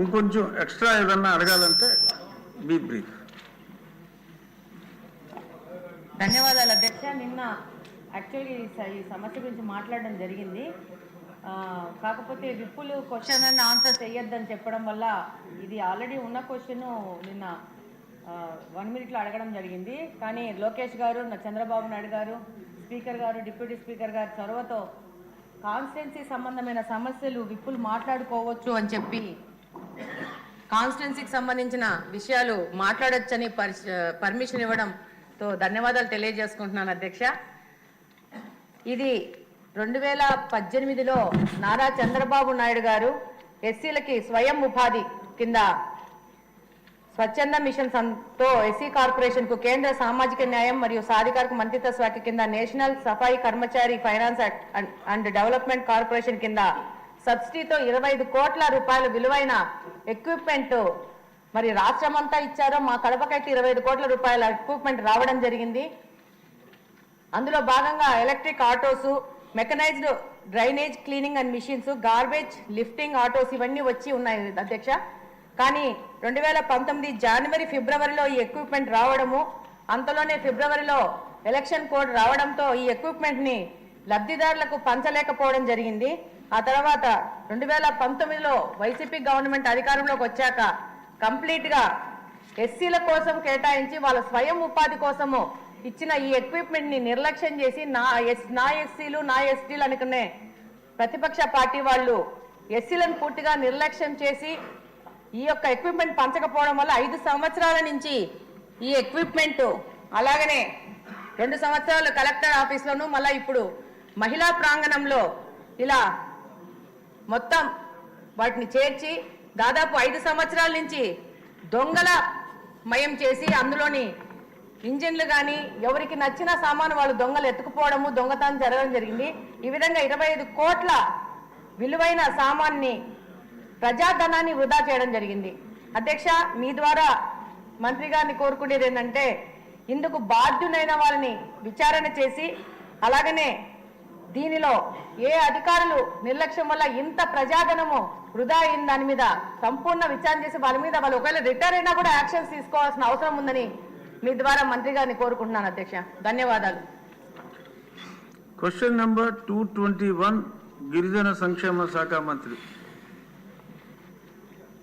ఇంకొంచెం ఎక్స్ట్రా ఏదన్నా అడగాలంటే బీ బ్రీఫ్. ధన్యవాదాలు అధ్యక్ష. నిన్న యాక్చువల్గా ఈ సమస్య గురించి మాట్లాడడం జరిగింది. కాకపోతే విప్పులు క్వశ్చన్ అండ్ ఆన్సర్ చేయొద్దని చెప్పడం వల్ల ఇది ఆల్రెడీ ఉన్న క్వశ్చన్ నిన్న 1 minute అడగడం జరిగింది. కానీ లోకేష్ గారు, చంద్రబాబు నాయుడు గారు, స్పీకర్ గారు, డిప్యూటీ స్పీకర్ గారు చొరవతో కాన్స్టిట్యున్సీ సంబంధమైన సమస్యలు విప్పులు మాట్లాడుకోవచ్చు అని చెప్పి కాన్స్టిట్యున్సీకి సంబంధించిన విషయాలు మాట్లాడొచ్చని పర్మిషన్ ఇవ్వడంతో ధన్యవాదాలు తెలియజేసుకుంటున్నాను అధ్యక్ష. ఇది 2018లో నారా చంద్రబాబు నాయుడు గారు ఎస్సీలకి స్వయం ఉపాధి కింద స్వచ్ఛంద మిషన్ తో ఎస్సీ కార్పొరేషన్ కు కేంద్ర సామాజిక న్యాయం మరియు సాధికారిక మంత్రిత్వ శాఖ కింద national Safai Karmachari finance and development corporation కింద సబ్సిడీతో 25 కోట్ల రూపాయల విలువైన ఎక్విప్మెంట్ మరి రాష్ట్రమంతా ఇచ్చారో, మా కడపకైతే 25 కోట్ల రూపాయల ఎక్విప్మెంట్ రావడం జరిగింది. అందులో భాగంగా electric autos, mechanised drainage cleaning and machines, garbage lifting autos ఇవన్నీ వచ్చి ఉన్నాయి అధ్యక్ష. కానీ 2019 జనవరి ఫిబ్రవరిలో ఈ ఎక్విప్మెంట్ రావడము, అంతలోనే ఫిబ్రవరిలో ఎలక్షన్ కోడ్ రావడంతో ఈ ఎక్విప్మెంట్ని లబ్ధిదారులకు పంచలేకపోవడం జరిగింది. ఆ తర్వాత 2019లో వైసీపీ గవర్నమెంట్ అధికారంలోకి వచ్చాక కంప్లీట్గా ఎస్సీల కోసం కేటాయించి వాళ్ళ స్వయం ఉపాధి కోసము ఇచ్చిన ఈ ఎక్విప్మెంట్ని నిర్లక్ష్యం చేసి నా ఎస్సీలు నా ఎస్టీలు అనుకునే ప్రతిపక్ష పార్టీ వాళ్ళు ఎస్సీలను పూర్తిగా నిర్లక్ష్యం చేసి ఈ యొక్క ఎక్విప్మెంట్ పంచకపోవడం వల్ల 5 సంవత్సరాల నుంచి ఈ ఎక్విప్మెంట్ అలాగనే 2 సంవత్సరాలు కలెక్టర్ ఆఫీస్లోనూ మళ్ళీ ఇప్పుడు మహిళా ప్రాంగణంలో ఇలా మొత్తం వాటిని చేర్చి దాదాపు 5 సంవత్సరాల నుంచి దొంగల మయం చేసి అందులోని ఇంజిన్లు కానీ ఎవరికి నచ్చిన సామాను వాళ్ళు దొంగలు ఎత్తుకుపోవడము, దొంగతనం జరగడం జరిగింది. ఈ విధంగా 25 కోట్ల విలువైన సామాన్ని ప్రజాధనాన్ని వృధా చేయడం జరిగింది. అధ్యక్ష, మీ ద్వారా మంత్రి గారిని కోరుకునేది ఏంటంటే ఇందుకు బాధ్యులైన వాళ్ళని విచారణ చేసి అలాగనే దీనిలో ఏ అధికారులు నిర్లక్ష్యం వల్ల ఇంత ప్రజాధనము వృధా అయిన దాని మీద సంపూర్ణ విచారణ చేసి వాళ్ళ మీద వాళ్ళు ఒకవేళ రిటైర్ అయినా కూడా యాక్షన్స్ తీసుకోవాల్సిన అవసరం ఉందని మీ ద్వారా మంత్రి గారిని కోరుకుంటున్నాను అధ్యక్ష. ధన్యవాదాలు. క్వశ్చన్ నెంబర్ 221 గిరిజన సంక్షేమ శాఖ మంత్రి.